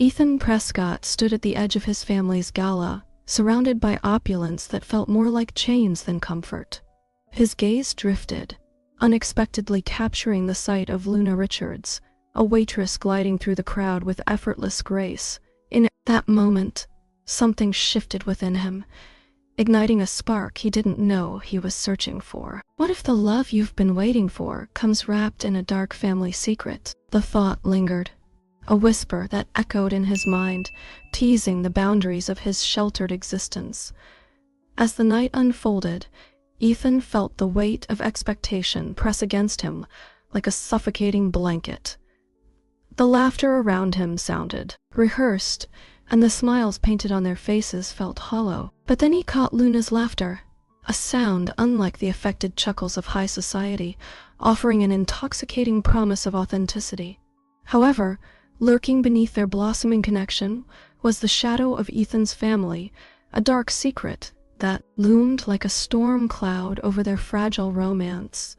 Ethan Prescott stood at the edge of his family's gala, surrounded by opulence that felt more like chains than comfort. His gaze drifted, unexpectedly capturing the sight of Luna Richards, a waitress gliding through the crowd with effortless grace. In that moment, something shifted within him, igniting a spark he didn't know he was searching for. What if the love you've been waiting for comes wrapped in a dark family secret? The thought lingered, a whisper that echoed in his mind, teasing the boundaries of his sheltered existence. As the night unfolded, Ethan felt the weight of expectation press against him like a suffocating blanket. The laughter around him sounded rehearsed, and the smiles painted on their faces felt hollow. But then he caught Luna's laughter, a sound unlike the affected chuckles of high society, offering an intoxicating promise of authenticity. However, lurking beneath their blossoming connection was the shadow of Ethan's family, a dark secret that loomed like a storm cloud over their fragile romance.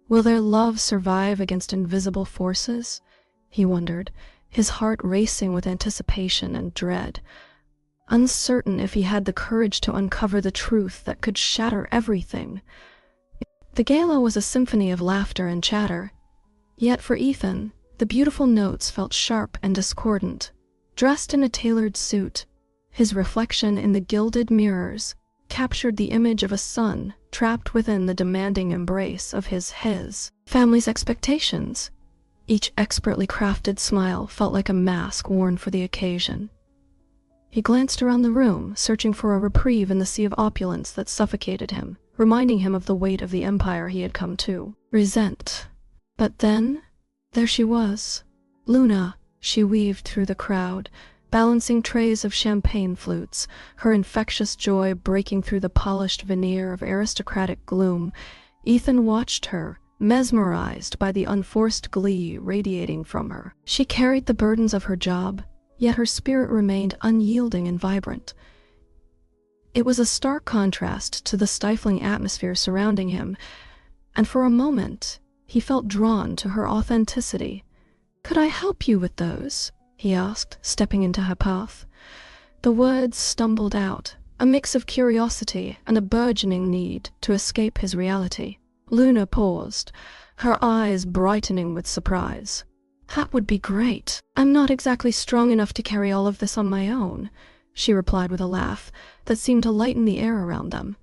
Will their love survive against invisible forces? He wondered, his heart racing with anticipation and dread, uncertain if he had the courage to uncover the truth that could shatter everything. The gala was a symphony of laughter and chatter, yet for Ethan, the beautiful notes felt sharp and discordant. Dressed in a tailored suit, his reflection in the gilded mirrors captured the image of a son trapped within the demanding embrace of his family's expectations. Each expertly crafted smile felt like a mask worn for the occasion. He glanced around the room, searching for a reprieve in the sea of opulence that suffocated him, reminding him of the weight of the empire he had come to resent. But then, there she was, Luna. She weaved through the crowd, balancing trays of champagne flutes, her infectious joy breaking through the polished veneer of aristocratic gloom. Ethan watched her, mesmerized by the unforced glee radiating from her. She carried the burdens of her job, yet her spirit remained unyielding and vibrant. It was a stark contrast to the stifling atmosphere surrounding him, and for a moment, he felt drawn to her authenticity. "Could I help you with those?" he asked, stepping into her path. The words stumbled out, a mix of curiosity and a burgeoning need to escape his reality. Luna paused, her eyes brightening with surprise. "That would be great. I'm not exactly strong enough to carry all of this on my own," she replied with a laugh that seemed to lighten the air around them.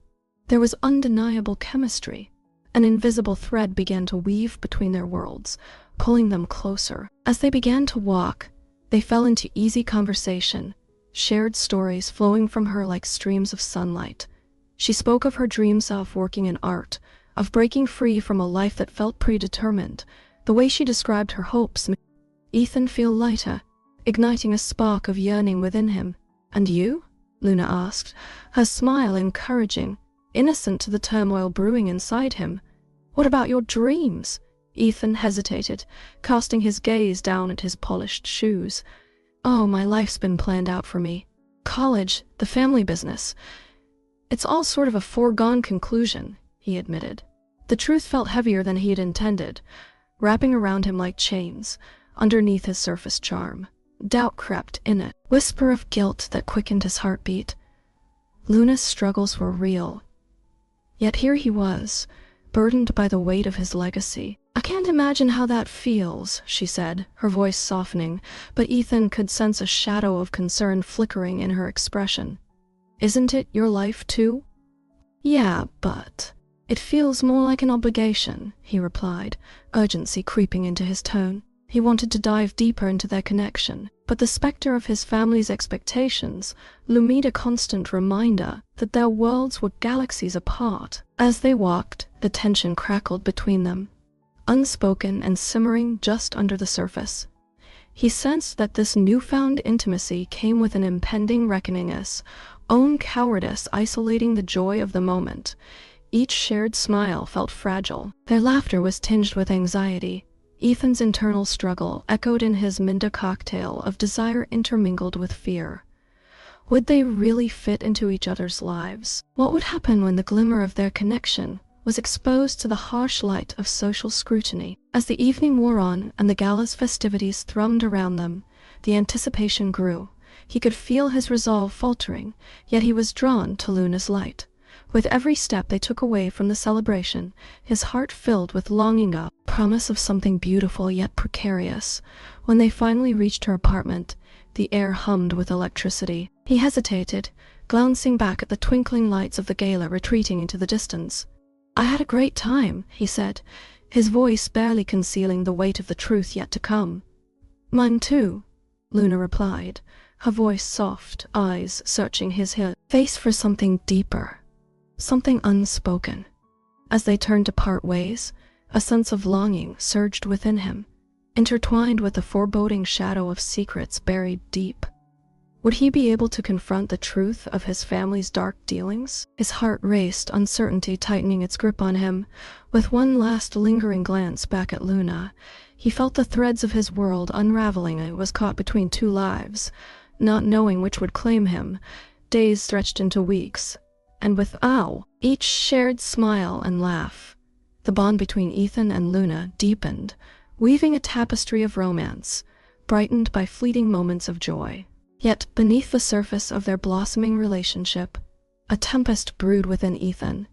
There was undeniable chemistry. An invisible thread began to weave between their worlds, pulling them closer. As they began to walk, they fell into easy conversation, shared stories flowing from her like streams of sunlight. She spoke of her dreams of working in art, of breaking free from a life that felt predetermined. The way she described her hopes made Ethan feel lighter, igniting a spark of yearning within him. "And you?" Luna asked, her smile encouraging, innocent to the turmoil brewing inside him. "What about your dreams?" Ethan hesitated, casting his gaze down at his polished shoes. "Oh, my life's been planned out for me. College, the family business. It's all sort of a foregone conclusion," he admitted. The truth felt heavier than he had intended, wrapping around him like chains. Underneath his surface charm, doubt crept in, a whisper of guilt that quickened his heartbeat. Luna's struggles were real, yet here he was, burdened by the weight of his legacy. "I can't imagine how that feels," she said, her voice softening, but Ethan could sense a shadow of concern flickering in her expression. "Isn't it your life too?" "Yeah, but it feels more like an obligation," he replied, urgency creeping into his tone. He wanted to dive deeper into their connection, but the specter of his family's expectations loomed a constant reminder that their worlds were galaxies apart. As they walked, the tension crackled between them, unspoken and simmering just under the surface. He sensed that this newfound intimacy came with an impending reckoning, his own cowardice isolating the joy of the moment. Each shared smile felt fragile. Their laughter was tinged with anxiety. Ethan's internal struggle echoed in his Minda cocktail of desire intermingled with fear. Would they really fit into each other's lives? What would happen when the glimmer of their connection was exposed to the harsh light of social scrutiny? As the evening wore on and the gala's festivities thrummed around them, The anticipation grew. He could feel his resolve faltering, yet he was drawn to Luna's light. With every step they took away from the celebration, his heart filled with longing, a promise of something beautiful yet precarious. When they finally reached her apartment, the air hummed with electricity. He hesitated, glancing back at the twinkling lights of the gala retreating into the distance. "I had a great time," he said, his voice barely concealing the weight of the truth yet to come. "Mine too," Luna replied, her voice soft, eyes searching his face for something deeper, something unspoken. As they turned to part ways, a sense of longing surged within him, intertwined with the foreboding shadow of secrets buried deep. Would he be able to confront the truth of his family's dark dealings? His heart raced, uncertainty tightening its grip on him. With one last lingering glance back at Luna, he felt the threads of his world unraveling. He was caught between two lives, not knowing which would claim him. Days stretched into weeks, and with each shared smile and laugh, the bond between Ethan and Luna deepened, weaving a tapestry of romance, brightened by fleeting moments of joy. Yet, beneath the surface of their blossoming relationship, a tempest brewed within Ethan,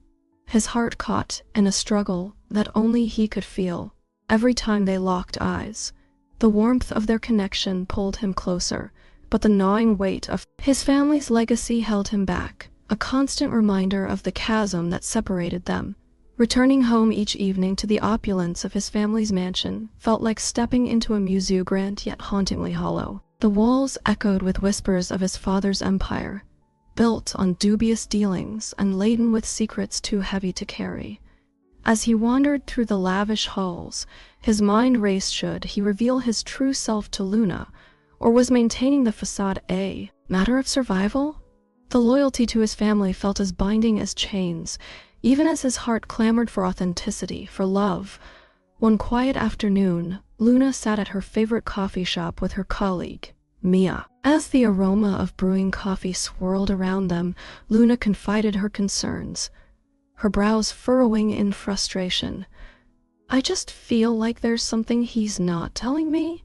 his heart caught in a struggle that only he could feel. Every time they locked eyes, the warmth of their connection pulled him closer, but the gnawing weight of his family's legacy held him back, a constant reminder of the chasm that separated them. Returning home each evening to the opulence of his family's mansion felt like stepping into a museum, grand yet hauntingly hollow. The walls echoed with whispers of his father's empire, built on dubious dealings and laden with secrets too heavy to carry. As he wandered through the lavish halls, his mind raced. Should he reveal his true self to Luna, or was maintaining the facade a matter of survival? The loyalty to his family felt as binding as chains, even as his heart clamored for authenticity, for love. One quiet afternoon, Luna sat at her favorite coffee shop with her colleague, Mia. As the aroma of brewing coffee swirled around them, Luna confided her concerns, her brows furrowing in frustration. "I just feel like there's something he's not telling me.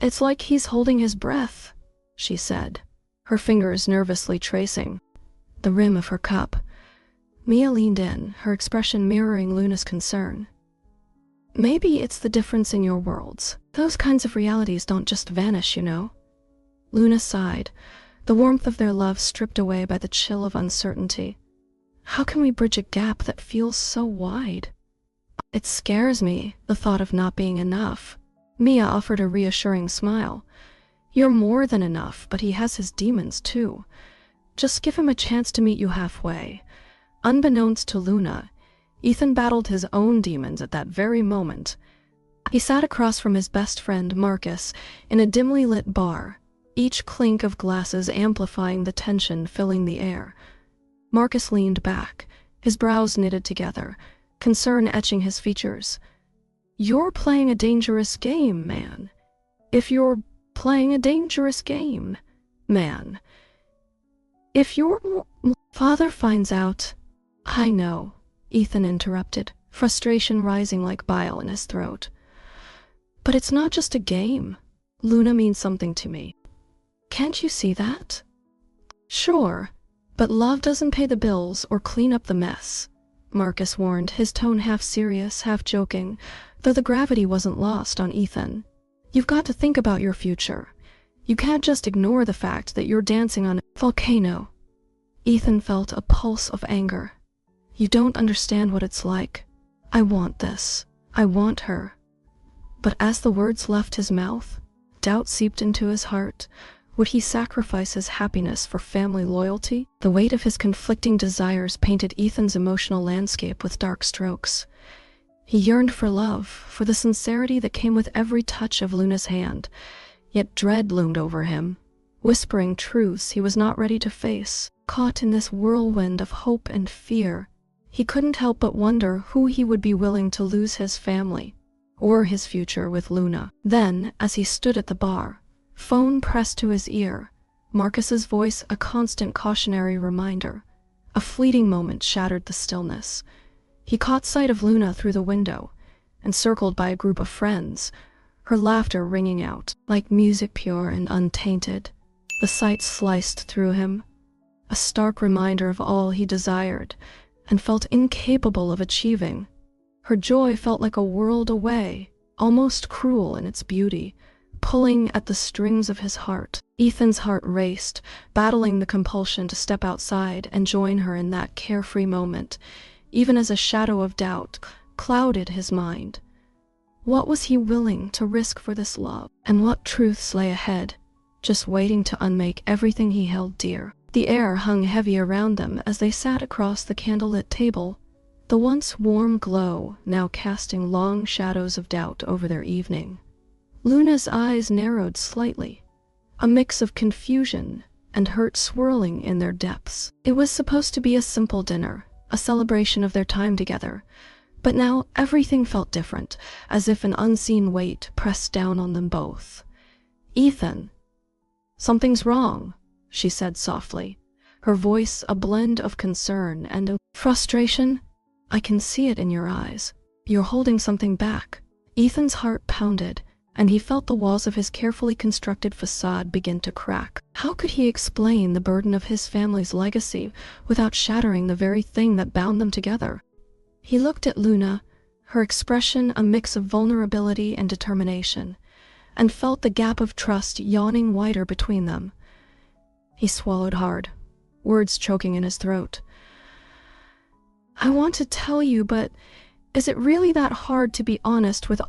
It's like he's holding his breath," she said, her fingers nervously tracing the rim of her cup. Mia leaned in, her expression mirroring Luna's concern. "Maybe it's the difference in your worlds. Those kinds of realities don't just vanish, you know." Luna sighed, the warmth of their love stripped away by the chill of uncertainty. "How can we bridge a gap that feels so wide?" "It scares me, the thought of not being enough." Mia offered a reassuring smile. "You're more than enough, but he has his demons too. Just give him a chance to meet you halfway." Unbeknownst to Luna, Ethan battled his own demons at that very moment. He sat across from his best friend Marcus in a dimly lit bar, each clink of glasses amplifying the tension filling the air. Marcus leaned back, his brows knitted together, concern etching his features. "You're playing a dangerous game, man. If your father finds out—" "I know," Ethan interrupted, frustration rising like bile in his throat. "But it's not just a game. Luna means something to me. Can't you see that?" "Sure, but love doesn't pay the bills or clean up the mess," Marcus warned, his tone half serious, half joking, though the gravity wasn't lost on Ethan. "You've got to think about your future. You can't just ignore the fact that you're dancing on a volcano." Ethan felt a pulse of anger. "You don't understand what it's like. I want this. I want her." But as the words left his mouth, doubt seeped into his heart. Would he sacrifice his happiness for family loyalty? The weight of his conflicting desires painted Ethan's emotional landscape with dark strokes. He yearned for love, for the sincerity that came with every touch of Luna's hand, yet dread loomed over him, whispering truths he was not ready to face. Caught in this whirlwind of hope and fear, he couldn't help but wonder who he would be willing to lose, his family, or his future with Luna. Then, as he stood at the bar, phone pressed to his ear, Marcus's voice a constant cautionary reminder. A fleeting moment shattered the stillness. He caught sight of Luna through the window, encircled by a group of friends, her laughter ringing out like music pure and untainted. The sight sliced through him, a stark reminder of all he desired and felt incapable of achieving. Her joy felt like a world away, almost cruel in its beauty, pulling at the strings of his heart. Ethan's heart raced, battling the compulsion to step outside and join her in that carefree moment, even as a shadow of doubt clouded his mind. What was he willing to risk for this love? And what truths lay ahead, just waiting to unmake everything he held dear? The air hung heavy around them as they sat across the candlelit table, the once warm glow now casting long shadows of doubt over their evening. Luna's eyes narrowed slightly, a mix of confusion and hurt swirling in their depths. It was supposed to be a simple dinner, a celebration of their time together, but now everything felt different, as if an unseen weight pressed down on them both. "Ethan, something's wrong," she said softly, her voice a blend of concern and frustration. "I can see it in your eyes. You're holding something back." Ethan's heart pounded, and he felt the walls of his carefully constructed facade begin to crack. How could he explain the burden of his family's legacy without shattering the very thing that bound them together? He looked at Luna, her expression a mix of vulnerability and determination, and felt the gap of trust yawning wider between them. He swallowed hard, words choking in his throat. "I want to tell you, but is it really that hard to be honest with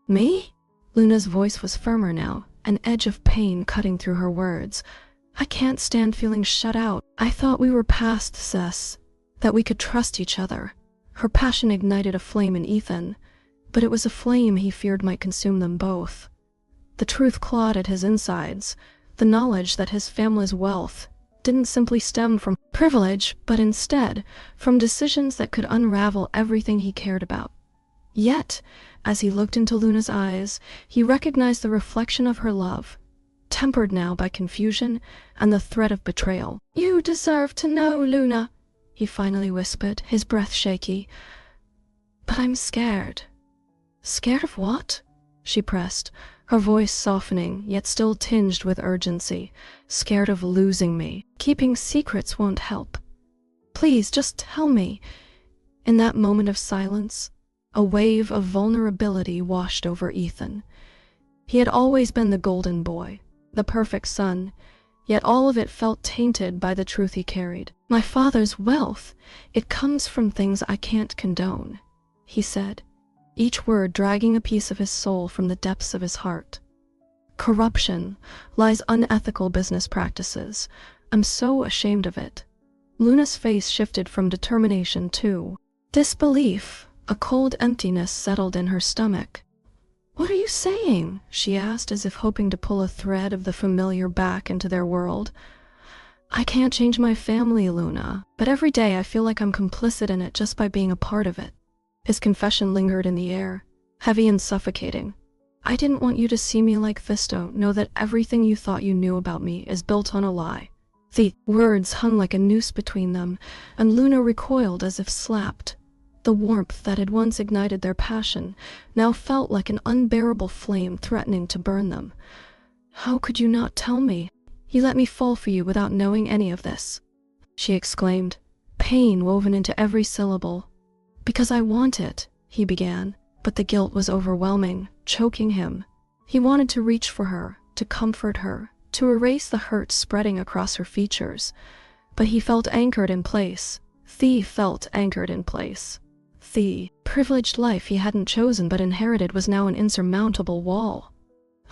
me?" Luna's voice was firmer now, an edge of pain cutting through her words. "I can't stand feeling shut out. I thought we were past this, that we could trust each other." Her passion ignited a flame in Ethan, but it was a flame he feared might consume them both. The truth clawed at his insides, the knowledge that his family's wealth didn't simply stem from privilege, but instead from decisions that could unravel everything he cared about. Yet, as he looked into Luna's eyes, he recognized the reflection of her love, tempered now by confusion and the threat of betrayal. "You deserve to know, Luna," he finally whispered, his breath shaky. "But I'm scared." "Scared of what?" she pressed, her voice softening, yet still tinged with urgency. "Scared of losing me. Keeping secrets won't help. Please, just tell me." In that moment of silence, a wave of vulnerability washed over Ethan. He had always been the golden boy, the perfect son, yet all of it felt tainted by the truth he carried. "My father's wealth, it comes from things I can't condone," he said, each word dragging a piece of his soul from the depths of his heart. "Corruption, lies, unethical business practices. I'm so ashamed of it." Luna's face shifted from determination to disbelief. A cold emptiness settled in her stomach. "What are you saying?" she asked, as if hoping to pull a thread of the familiar back into their world. "I can't change my family, Luna, but every day I feel like I'm complicit in it just by being a part of it." His confession lingered in the air, heavy and suffocating. "I didn't want you to see me like this. Don't know that everything you thought you knew about me is built on a lie." The words hung like a noose between them, and Luna recoiled as if slapped. The warmth that had once ignited their passion now felt like an unbearable flame threatening to burn them. "How could you not tell me? You let me fall for you without knowing any of this," she exclaimed, pain woven into every syllable. "Because I want it," he began, but the guilt was overwhelming, choking him. He wanted to reach for her, to comfort her, to erase the hurt spreading across her features, but he felt anchored in place. Thea felt anchored in place. The privileged life he hadn't chosen but inherited was now an insurmountable wall.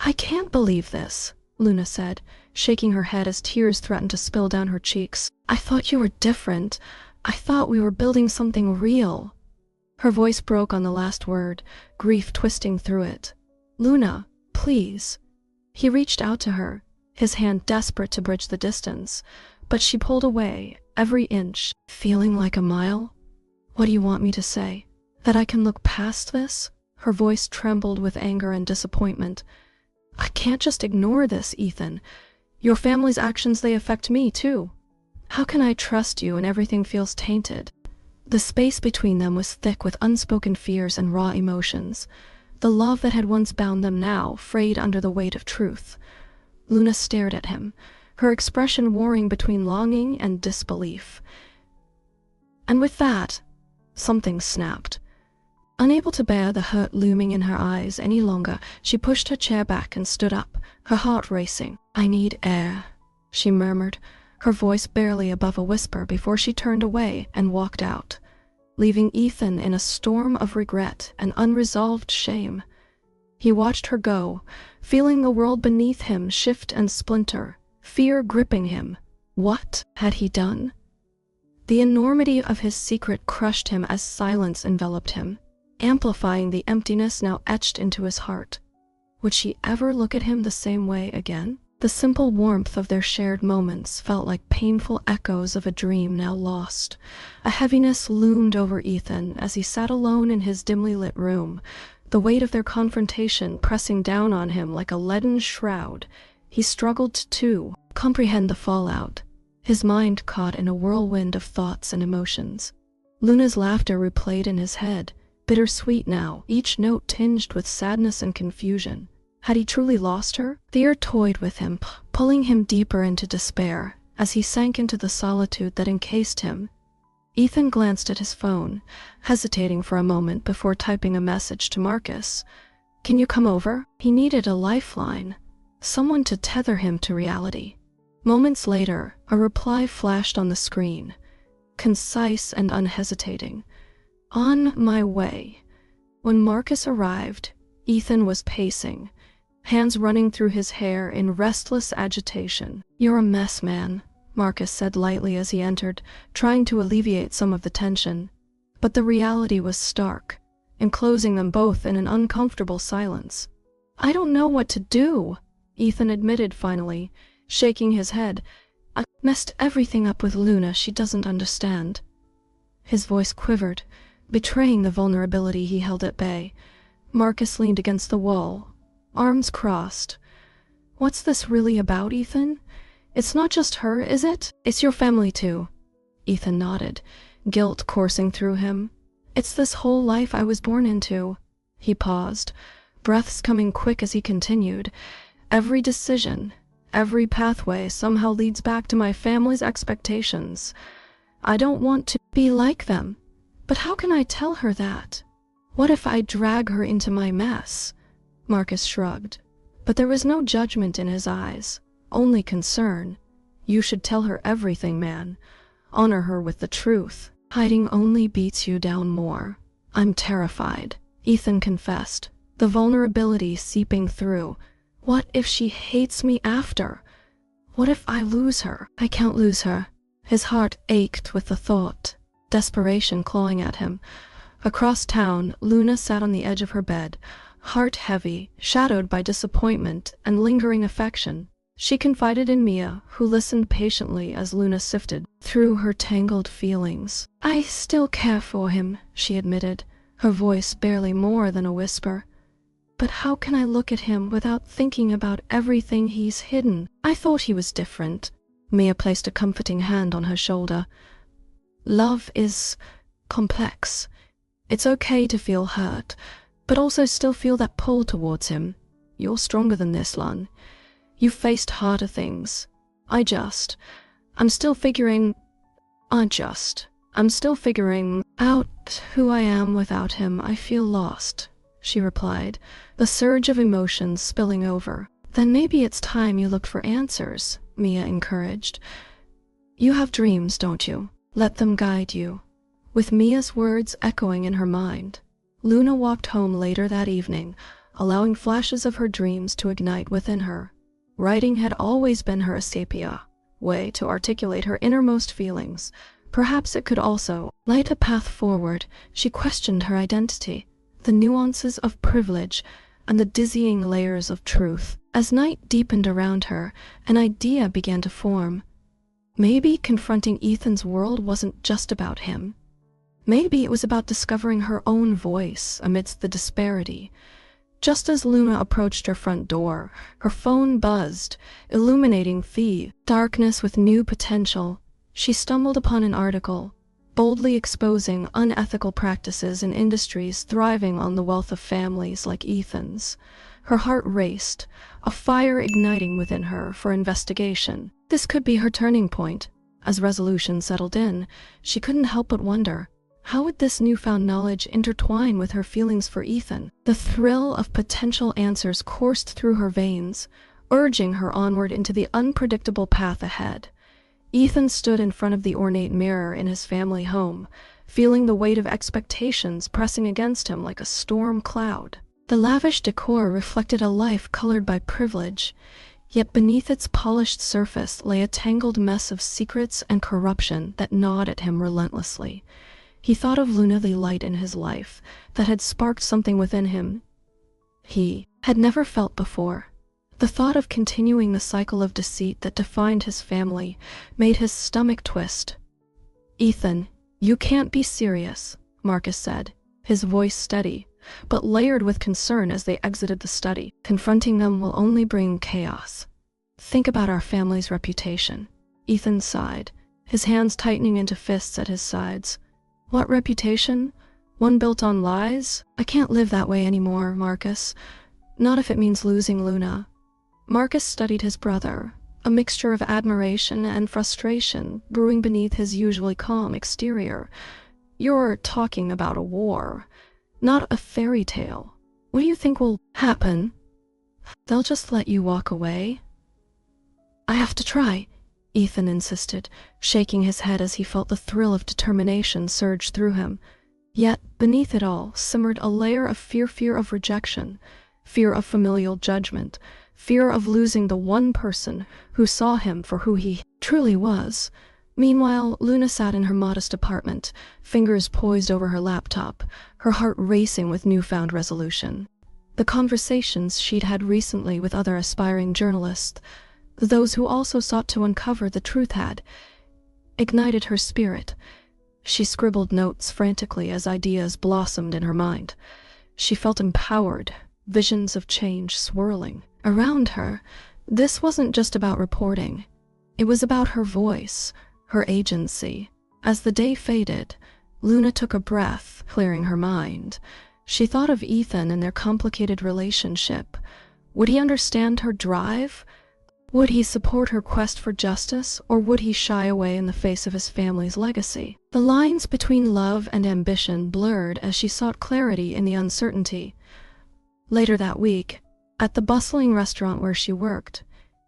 "I can't believe this," Luna said, shaking her head as tears threatened to spill down her cheeks. "I thought you were different. I thought we were building something real." Her voice broke on the last word, grief twisting through it. "Luna, please." He reached out to her, his hand desperate to bridge the distance, but she pulled away, every inch feeling like a mile. "What do you want me to say? That I can look past this?" Her voice trembled with anger and disappointment. "I can't just ignore this, Ethan. Your family's actions, they affect me too. How can I trust you when everything feels tainted?" The space between them was thick with unspoken fears and raw emotions. The love that had once bound them now frayed under the weight of truth. Luna stared at him, her expression warring between longing and disbelief. And with that, something snapped. Unable to bear the hurt looming in her eyes any longer, she pushed her chair back and stood up, her heart racing. "I need air," she murmured, her voice barely above a whisper before she turned away and walked out, leaving Ethan in a storm of regret and unresolved shame. He watched her go, feeling the world beneath him shift and splinter, fear gripping him. What had he done? The enormity of his secret crushed him as silence enveloped him, amplifying the emptiness now etched into his heart. Would she ever look at him the same way again? The simple warmth of their shared moments felt like painful echoes of a dream now lost. A heaviness loomed over Ethan as he sat alone in his dimly lit room, the weight of their confrontation pressing down on him like a leaden shroud. He struggled to comprehend the fallout, his mind caught in a whirlwind of thoughts and emotions. Luna's laughter replayed in his head, bittersweet now, each note tinged with sadness and confusion. Had he truly lost her? Fear toyed with him, pulling him deeper into despair as he sank into the solitude that encased him. Ethan glanced at his phone, hesitating for a moment before typing a message to Marcus. "Can you come over?" He needed a lifeline, someone to tether him to reality. Moments later, a reply flashed on the screen, concise and unhesitating. "On my way." When Marcus arrived, Ethan was pacing, hands running through his hair in restless agitation. "You're a mess, man," Marcus said lightly as he entered, trying to alleviate some of the tension. But the reality was stark, enclosing them both in an uncomfortable silence. "I don't know what to do," Ethan admitted finally, shaking his head. "I messed everything up with Luna. She doesn't understand." His voice quivered, betraying the vulnerability he held at bay. Marcus leaned against the wall, arms crossed. "What's this really about, Ethan? It's not just her, is it? It's your family too." Ethan nodded, guilt coursing through him. "It's this whole life I was born into." He paused, breaths coming quick as he continued. "Every decision, every pathway somehow leads back to my family's expectations. I don't want to be like them. But how can I tell her that? What if I drag her into my mess?" Marcus shrugged, but there was no judgment in his eyes, only concern. "You should tell her everything, man. Honor her with the truth. Hiding only beats you down more." "I'm terrified," Ethan confessed, the vulnerability seeping through. "What if she hates me after? What if I lose her?" "I can't lose her." His heart ached with the thought, desperation clawing at him. Across town, Luna sat on the edge of her bed, heart heavy, shadowed by disappointment and lingering affection. She confided in Mia, who listened patiently as Luna sifted through her tangled feelings. "I still care for him," she admitted, her voice barely more than a whisper. "But how can I look at him without thinking about everything he's hidden? I thought he was different." Mia placed a comforting hand on her shoulder. "Love is complex. It's okay to feel hurt, but also still feel that pull towards him. You're stronger than this, Lun. You've faced harder things. I'm still figuring out who I am without him. I feel lost," she replied, the surge of emotions spilling over. "Then maybe it's time you looked for answers," Mia encouraged. "You have dreams, don't you? Let them guide you." With Mia's words echoing in her mind, Luna walked home later that evening, allowing flashes of her dreams to ignite within her. Writing had always been her escapia, way to articulate her innermost feelings. Perhaps it could also light a path forward. She questioned her identity, the nuances of privilege, and the dizzying layers of truth. As night deepened around her, an idea began to form. Maybe confronting Ethan's world wasn't just about him. Maybe it was about discovering her own voice amidst the disparity. Just as Luna approached her front door, her phone buzzed, illuminating the darkness with new potential. She stumbled upon an article, boldly exposing unethical practices in industries thriving on the wealth of families like Ethan's. Her heart raced, a fire igniting within her for investigation. This could be her turning point. As resolution settled in, she couldn't help but wonder, how would this newfound knowledge intertwine with her feelings for Ethan? The thrill of potential answers coursed through her veins, urging her onward into the unpredictable path ahead. Ethan stood in front of the ornate mirror in his family home, feeling the weight of expectations pressing against him like a storm cloud. The lavish decor reflected a life colored by privilege, yet beneath its polished surface lay a tangled mess of secrets and corruption that gnawed at him relentlessly. He thought of Luna, the light in his life that had sparked something within him he had never felt before. The thought of continuing the cycle of deceit that defined his family made his stomach twist. "Ethan, you can't be serious," Marcus said, his voice steady, but layered with concern as they exited the study. "Confronting them will only bring chaos. Think about our family's reputation." Ethan sighed, his hands tightening into fists at his sides. "What reputation? One built on lies? I can't live that way anymore, Marcus. Not if it means losing Luna." Marcus studied his brother, a mixture of admiration and frustration brewing beneath his usually calm exterior. "You're talking about a war, not a fairy tale. What do you think will happen? They'll just let you walk away?" "I have to try," Ethan insisted, shaking his head as he felt the thrill of determination surge through him. Yet, beneath it all, simmered a layer of fear of rejection, fear of familial judgment, fear of losing the one person who saw him for who he truly was. Meanwhile, Luna sat in her modest apartment, fingers poised over her laptop, her heart racing with newfound resolution. The conversations she'd had recently with other aspiring journalists, those who also sought to uncover the truth, had ignited her spirit. She scribbled notes frantically as ideas blossomed in her mind. She felt empowered, visions of change swirling around her. This wasn't just about reporting. It was about her voice, her agency. As the day faded, Luna took a breath, clearing her mind. She thought of Ethan and their complicated relationship. Would he understand her drive? Would he support her quest for justice, or would he shy away in the face of his family's legacy? The lines between love and ambition blurred as she sought clarity in the uncertainty. Later that week, at the bustling restaurant where she worked,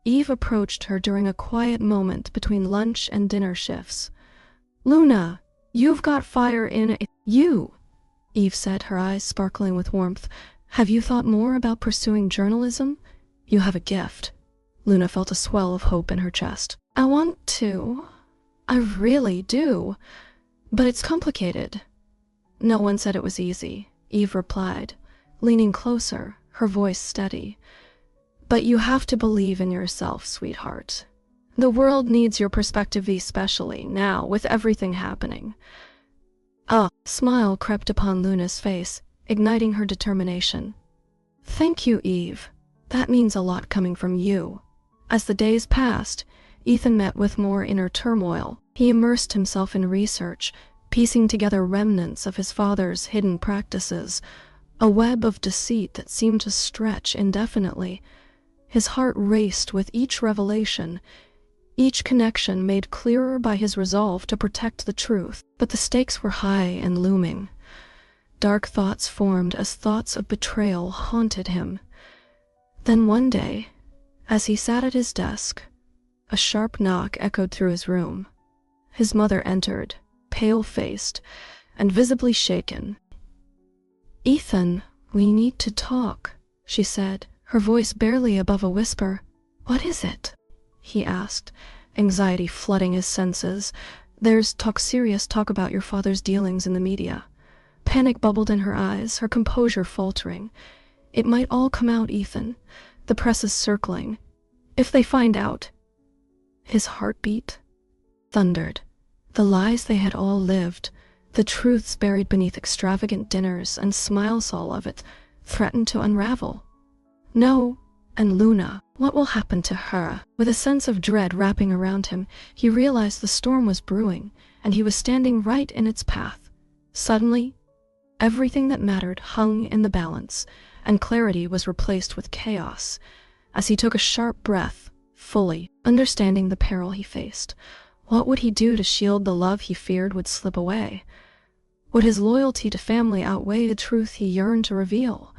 Eve approached her during a quiet moment between lunch and dinner shifts. "Luna, you've got fire in you," Eve said, her eyes sparkling with warmth. "Have you thought more about pursuing journalism? You have a gift." Luna felt a swell of hope in her chest. "I want to. I really do. But it's complicated." "No one said it was easy," Eve replied, leaning closer, her voice steady. "But you have to believe in yourself, sweetheart. The world needs your perspective, especially now, with everything happening." A smile crept upon Luna's face, igniting her determination. "Thank you, Eve. That means a lot coming from you." As the days passed, Ethan met with more inner turmoil. He immersed himself in research, piecing together remnants of his father's hidden practices, a web of deceit that seemed to stretch indefinitely. His heart raced with each revelation, each connection made clearer by his resolve to protect the truth. But the stakes were high and looming. Dark thoughts formed as thoughts of betrayal haunted him. Then one day, as he sat at his desk, a sharp knock echoed through his room. His mother entered, pale-faced and visibly shaken. "Ethan, we need to talk," she said, her voice barely above a whisper. "What is it?" he asked, anxiety flooding his senses. "There's serious talk about your father's dealings in the media." Panic bubbled in her eyes, her composure faltering. "It might all come out, Ethan. The press is circling. If they find out..." His heartbeat thundered. The lies they had all lived, the truths buried beneath extravagant dinners and smiles, all of it threatened to unravel. "No, And Luna, what will happen to her? With a sense of dread wrapping around him, he realized the storm was brewing, and he was standing right in its path. Suddenly, everything that mattered hung in the balance, and clarity was replaced with chaos. As he took a sharp breath, fully understanding the peril he faced, what would he do to shield the love he feared would slip away? Would his loyalty to family outweigh the truth he yearned to reveal?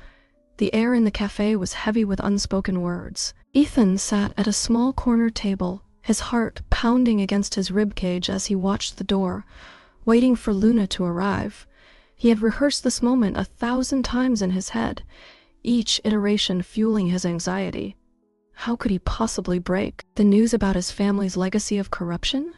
The air in the cafe was heavy with unspoken words. Ethan sat at a small corner table, his heart pounding against his ribcage as he watched the door, waiting for Luna to arrive. He had rehearsed this moment 1,000 times in his head, each iteration fueling his anxiety. How could he possibly break the news about his family's legacy of corruption?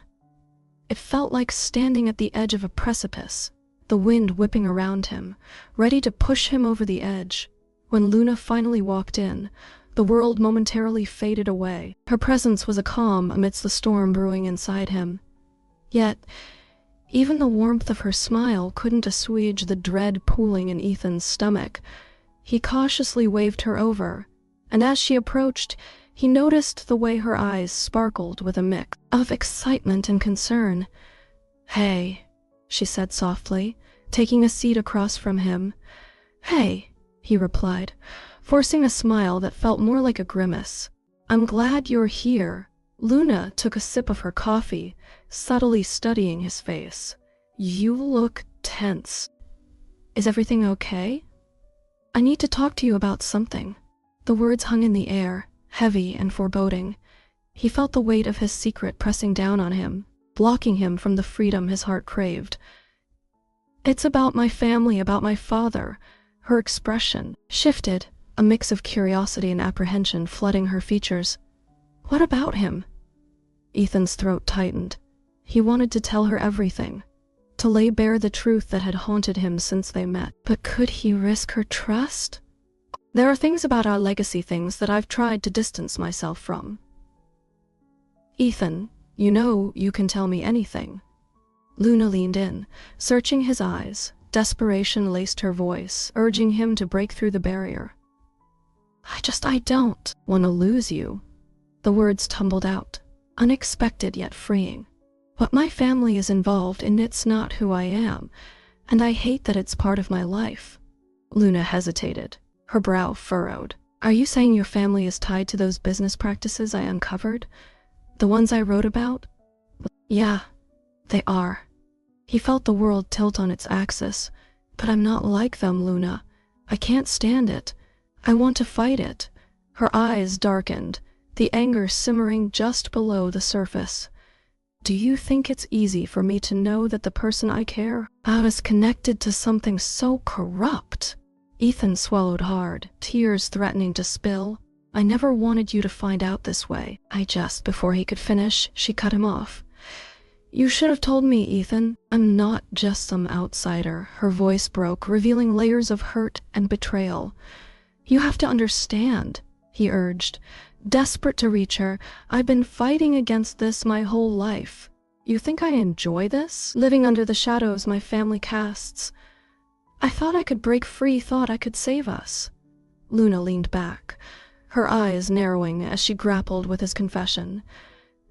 It felt like standing at the edge of a precipice, the wind whipping around him, ready to push him over the edge. When Luna finally walked in, the world momentarily faded away. Her presence was a calm amidst the storm brewing inside him. Yet, even the warmth of her smile couldn't assuage the dread pooling in Ethan's stomach. He cautiously waved her over, and as she approached, he noticed the way her eyes sparkled with a mix of excitement and concern. "Hey," she said softly, taking a seat across from him. "Hey," he replied, forcing a smile that felt more like a grimace. "I'm glad you're here." Luna took a sip of her coffee, subtly studying his face. "You look tense. Is everything okay? I need to talk to you about something." The words hung in the air, heavy and foreboding. He felt the weight of his secret pressing down on him, blocking him from the freedom his heart craved. "It's about my family, about my father." Her expression shifted, a mix of curiosity and apprehension flooding her features. "What about him?" Ethan's throat tightened. He wanted to tell her everything, to lay bare the truth that had haunted him since they met. But could he risk her trust? "There are things about our legacy, things that I've tried to distance myself from." "Ethan, you know you can tell me anything." Luna leaned in, searching his eyes. Desperation laced her voice, urging him to break through the barrier. I don't want to lose you." The words tumbled out, unexpected yet freeing. "What my family is involved in, it's not who I am, and I hate that it's part of my life." Luna hesitated, her brow furrowed. "Are you saying your family is tied to those business practices I uncovered? The ones I wrote about?" "Yeah, they are." He felt the world tilt on its axis. "But I'm not like them, Luna. I can't stand it. I want to fight it." Her eyes darkened, the anger simmering just below the surface. "Do you think it's easy for me to know that the person I care about is connected to something so corrupt?" Ethan swallowed hard, tears threatening to spill. "I never wanted you to find out this way." Before he could finish, she cut him off. "You should have told me, Ethan. I'm not just some outsider." Her voice broke, revealing layers of hurt and betrayal. "You have to understand," he urged, desperate to reach her. "I've been fighting against this my whole life. You think I enjoy this? Living under the shadows my family casts? I thought I could break free, thought I could save us." Luna leaned back, her eyes narrowing as she grappled with his confession.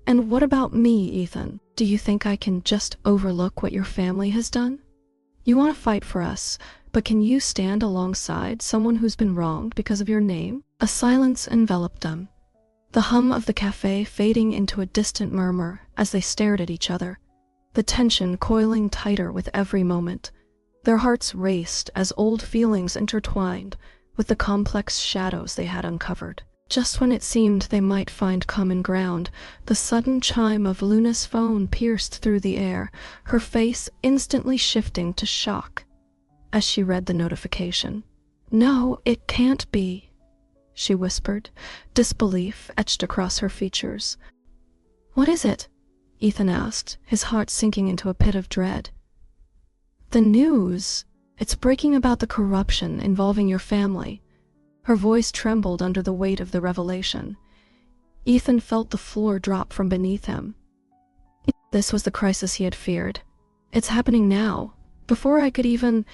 "And what about me, Ethan? Do you think I can just overlook what your family has done? You want to fight for us, but can you stand alongside someone who's been wronged because of your name?" A silence enveloped them, the hum of the cafe fading into a distant murmur as they stared at each other, the tension coiling tighter with every moment. Their hearts raced as old feelings intertwined with the complex shadows they had uncovered. Just when it seemed they might find common ground, the sudden chime of Luna's phone pierced through the air, her face instantly shifting to shock as she read the notification. "No, it can't be," she whispered, disbelief etched across her features. "What is it?" Ethan asked, his heart sinking into a pit of dread. "The news. It's breaking about the corruption involving your family." Her voice trembled under the weight of the revelation. Ethan felt the floor drop from beneath him. This was the crisis he had feared. "It's happening now. Before I could even—"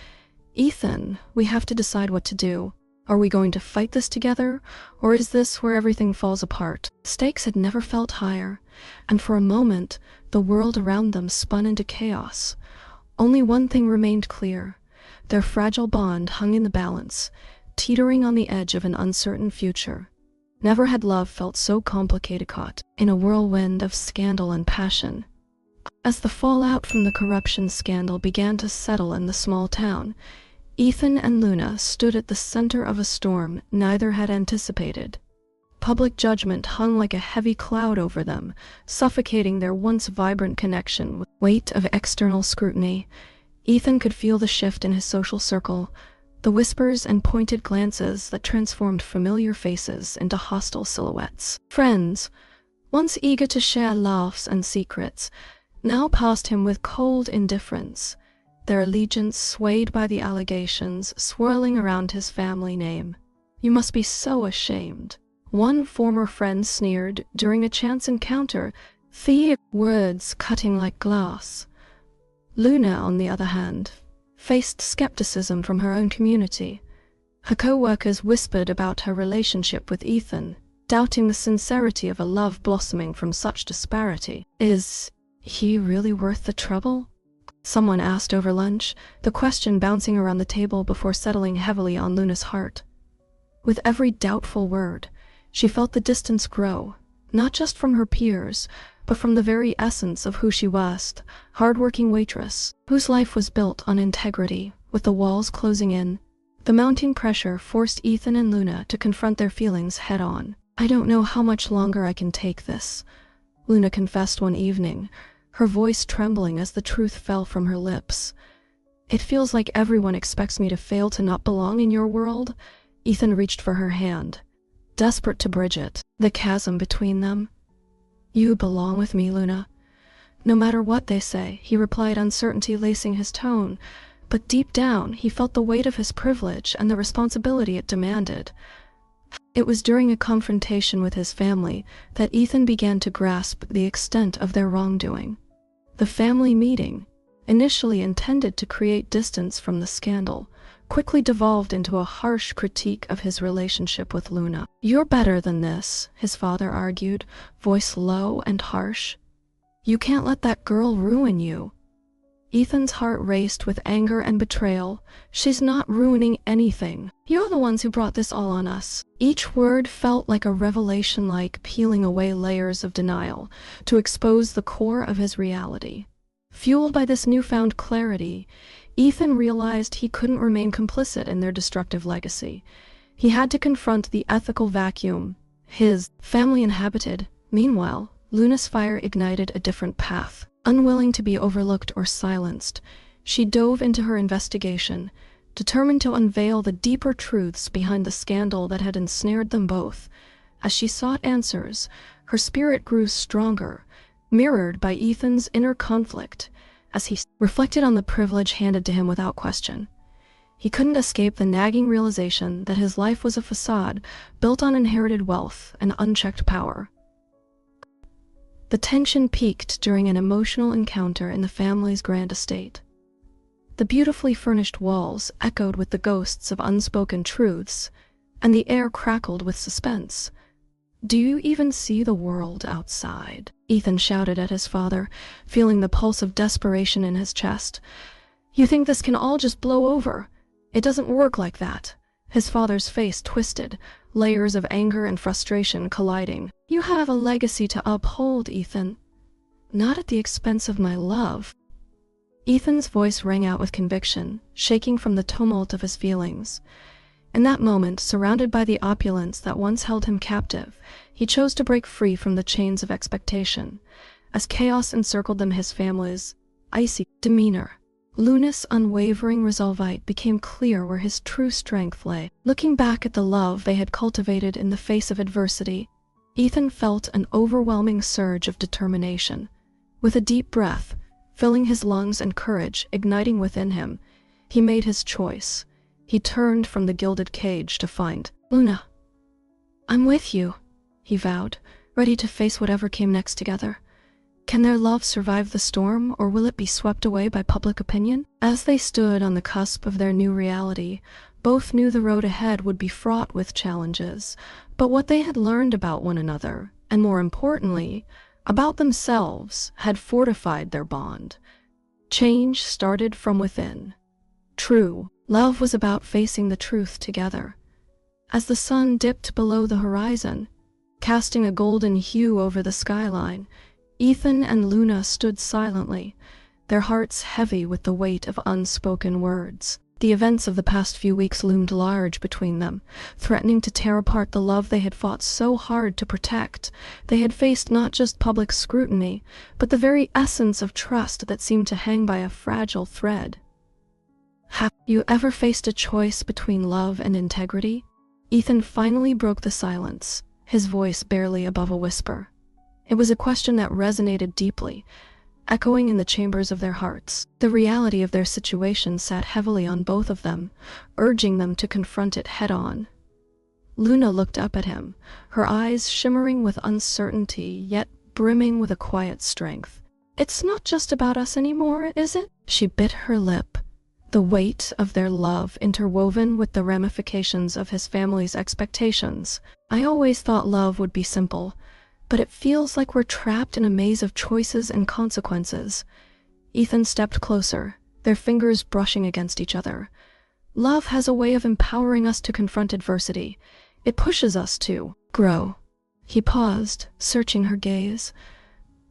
"Ethan, we have to decide what to do." Are we going to fight this together, or is this where everything falls apart? Stakes had never felt higher, and for a moment, the world around them spun into chaos. Only one thing remained clear. Their fragile bond hung in the balance, teetering on the edge of an uncertain future. Never had love felt so complicated, caught in a whirlwind of scandal and passion. As the fallout from the corruption scandal began to settle in the small town, Ethan and Luna stood at the center of a storm neither had anticipated. Public judgment hung like a heavy cloud over them, suffocating their once vibrant connection with the weight of external scrutiny. Ethan could feel the shift in his social circle, the whispers and pointed glances that transformed familiar faces into hostile silhouettes. Friends, once eager to share laughs and secrets, now passed him with cold indifference, their allegiance swayed by the allegations swirling around his family name. "You must be so ashamed," one former friend sneered during a chance encounter, the words cutting like glass. Luna, on the other hand, faced skepticism from her own community. Her co-workers whispered about her relationship with Ethan, doubting the sincerity of a love blossoming from such disparity. "Is he really worth the trouble?" someone asked over lunch, the question bouncing around the table before settling heavily on Luna's heart. With every doubtful word, she felt the distance grow, not just from her peers, but from the very essence of who she was, the hard-working waitress, whose life was built on integrity. With the walls closing in, the mounting pressure forced Ethan and Luna to confront their feelings head-on. "I don't know how much longer I can take this," Luna confessed one evening, her voice trembling as the truth fell from her lips. "It feels like everyone expects me to fail, to not belong in your world." Ethan reached for her hand, desperate to bridge it, the chasm between them. "You belong with me, Luna. No matter what they say," he replied, uncertainty lacing his tone, but deep down he felt the weight of his privilege and the responsibility it demanded. It was during a confrontation with his family that Ethan began to grasp the extent of their wrongdoing. The family meeting, initially intended to create distance from the scandal, quickly devolved into a harsh critique of his relationship with Luna. "You're better than this," his father argued, voice low and harsh. "You can't let that girl ruin you." Ethan's heart raced with anger and betrayal. "She's not ruining anything. You're the ones who brought this all on us." Each word felt like a revelation, like peeling away layers of denial to expose the core of his reality. Fueled by this newfound clarity, Ethan realized he couldn't remain complicit in their destructive legacy. He had to confront the ethical vacuum his family inhabited. Meanwhile, Luna's fire ignited a different path. Unwilling to be overlooked or silenced, she dove into her investigation, determined to unveil the deeper truths behind the scandal that had ensnared them both. As she sought answers, her spirit grew stronger, mirrored by Ethan's inner conflict, as he reflected on the privilege handed to him without question. He couldn't escape the nagging realization that his life was a facade built on inherited wealth and unchecked power. The tension peaked during an emotional encounter in the family's grand estate. The beautifully furnished walls echoed with the ghosts of unspoken truths, and the air crackled with suspense. "Do you even see the world outside?" Ethan shouted at his father, feeling the pulse of desperation in his chest. "You think this can all just blow over? It doesn't work like that." His father's face twisted, layers of anger and frustration colliding. "You have a legacy to uphold, Ethan. Not at the expense of my love." Ethan's voice rang out with conviction, shaking from the tumult of his feelings. In that moment, surrounded by the opulence that once held him captive, he chose to break free from the chains of expectation. As chaos encircled them, his family's icy demeanor, Luna's unwavering resolve became clear where his true strength lay. Looking back at the love they had cultivated in the face of adversity, Ethan felt an overwhelming surge of determination. With a deep breath, filling his lungs and courage igniting within him, he made his choice. He turned from the gilded cage to find Luna. "I'm with you," he vowed, ready to face whatever came next together. Can their love survive the storm, or will it be swept away by public opinion? As they stood on the cusp of their new reality, Both knew the road ahead would be fraught with challenges, but what they had learned about one another, and more importantly, about themselves, had fortified their bond. Change started from within. True love was about facing the truth together. As the sun dipped below the horizon, casting a golden hue over the skyline, Ethan and Luna stood silently, their hearts heavy with the weight of unspoken words. The events of the past few weeks loomed large between them, threatening to tear apart the love they had fought so hard to protect. They had faced not just public scrutiny, but the very essence of trust that seemed to hang by a fragile thread. Have you ever faced a choice between love and integrity? Ethan finally broke the silence, his voice barely above a whisper. It was a question that resonated deeply, echoing in the chambers of their hearts. The reality of their situation sat heavily on both of them, urging them to confront it head-on. Luna looked up at him, her eyes shimmering with uncertainty, yet brimming with a quiet strength. "It's not just about us anymore, is it?" She bit her lip, the weight of their love interwoven with the ramifications of his family's expectations. "I always thought love would be simple, but it feels like we're trapped in a maze of choices and consequences." Ethan stepped closer, their fingers brushing against each other. "Love has a way of empowering us to confront adversity. It pushes us to grow." He paused, searching her gaze.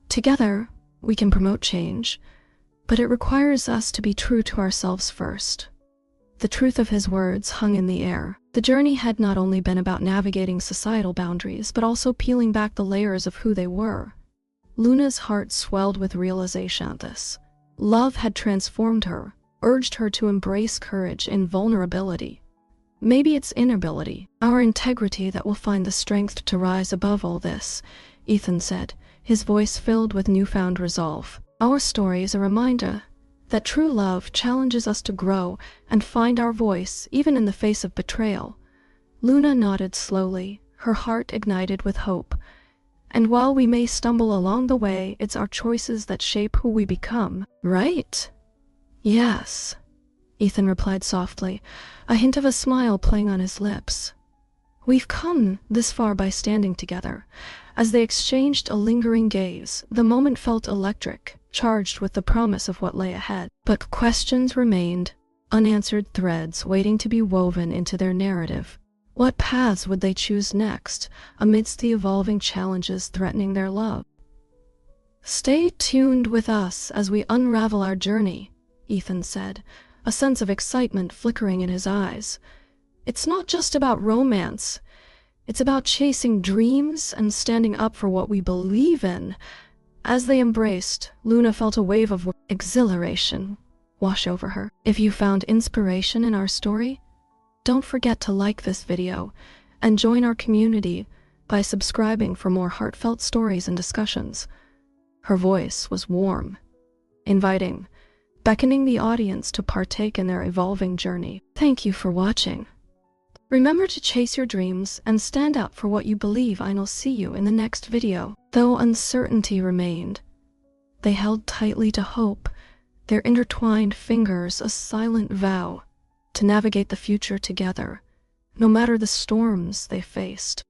"Together, we can promote change, but it requires us to be true to ourselves first." The truth of his words hung in the air. The journey had not only been about navigating societal boundaries, but also peeling back the layers of who they were. Luna's heart swelled with realization of this. Love had transformed her, urged her to embrace courage in vulnerability. Maybe it's inability, our integrity, that will find the strength to rise above all this, Ethan said, his voice filled with newfound resolve. "Our story is a reminder that true love challenges us to grow and find our voice, even in the face of betrayal." Luna nodded slowly, her heart ignited with hope. "And while we may stumble along the way, it's our choices that shape who we become, right?" "Yes," Ethan replied softly, a hint of a smile playing on his lips. "We've come this far by standing together." As they exchanged a lingering gaze, the moment felt electric, charged with the promise of what lay ahead. But questions remained, unanswered threads waiting to be woven into their narrative. What paths would they choose next, amidst the evolving challenges threatening their love? "Stay tuned with us as we unravel our journey," Ethan said, a sense of excitement flickering in his eyes. "It's not just about romance. It's about chasing dreams and standing up for what we believe in." As they embraced, Luna felt a wave of exhilaration wash over her. If you found inspiration in our story, don't forget to like this video and join our community by subscribing for more heartfelt stories and discussions. Her voice was warm, inviting, beckoning the audience to partake in their evolving journey. Thank you for watching. Remember to chase your dreams and stand up for what you believe. I'll see you in the next video. Though uncertainty remained, they held tightly to hope, their intertwined fingers a silent vow to navigate the future together, no matter the storms they faced.